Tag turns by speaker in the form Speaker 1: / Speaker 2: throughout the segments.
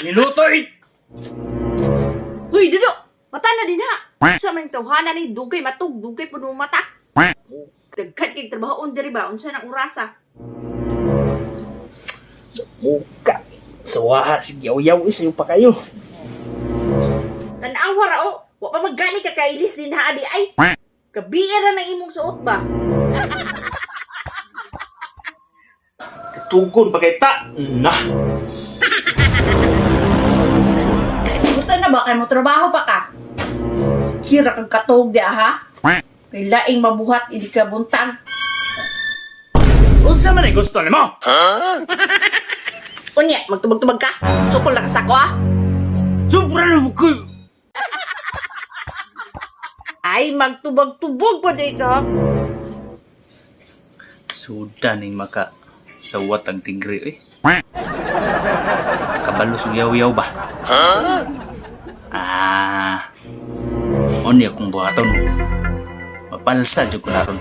Speaker 1: Nilutoy!
Speaker 2: Uy, Dudo! Mata na din ha! Sa man tawhana ni dugay matug, dugay puno mata. Dagkat kay trabahoon diri ba? Unsa nang orasa?
Speaker 1: Muka. Sawaha si yaw-yaw isa yung pa kayo.
Speaker 2: Tanawa ra o. Wa pa maggani ka kailis din ha adi ay. Kabiira ng imong suot ba?
Speaker 1: Tugon pa kay ta. Nah.
Speaker 2: Buta na ba kay mo trabaho pa ka? Kira kag katog di ha? Kay laing mabuhat hindi ka buntag.
Speaker 1: Unsa man ay gusto nimo?
Speaker 2: Unya, magtubag-tubag ka? Sukol na ka sa ako ah.
Speaker 1: Sobra na mo ko.
Speaker 2: Ay, magtubag-tubag pa dito.
Speaker 1: Suda ning maka sawat ang tigre eh. Kabalos og yaw-yaw ba? Oni akong buhaton. Mapalsa jud ko naron.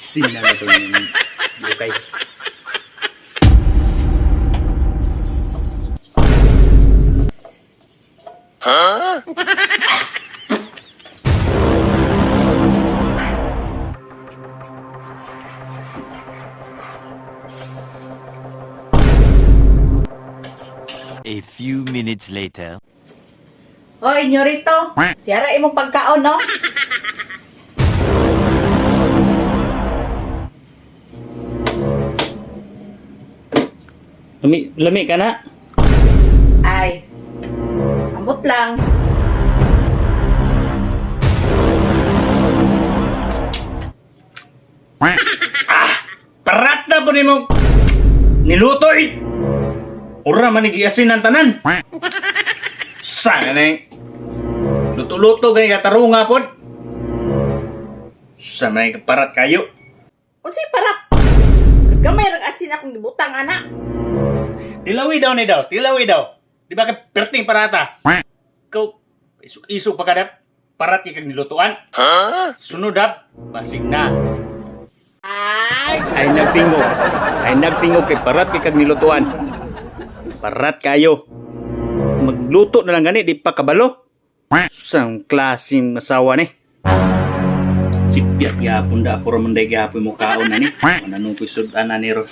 Speaker 1: Sina na ito yung bukay.
Speaker 3: A few minutes later.
Speaker 2: Hoy, Nyorito. Tiara imong pagkaon, no?
Speaker 1: Lami ka na?
Speaker 2: Ay, ambot lang.
Speaker 1: Parat na po ni mo nilutoy! Ura manigiasin ang tanan! Sana na luto-luto gani katarunga po! Sama na parat kayo!
Speaker 2: Unsay parat? Gamay rang asin akong gibutang ana.
Speaker 1: Tilawi daw ni daw! Tilawi daw! Di ba ka perting parata? Ikaw, isuk pa kadap parat kay kag nilutuan? Sunod dap, basig na!
Speaker 2: Ay,
Speaker 1: Ay nagtingog kay parat kay kag nilutuan. Parat kayo. Magluto na lang gani di pa kabalo. Sang klaseng asawa ni. Si Piat yapon da ako raman day gapon mo kaon na ni. Mananong kuy sudan na ni ro.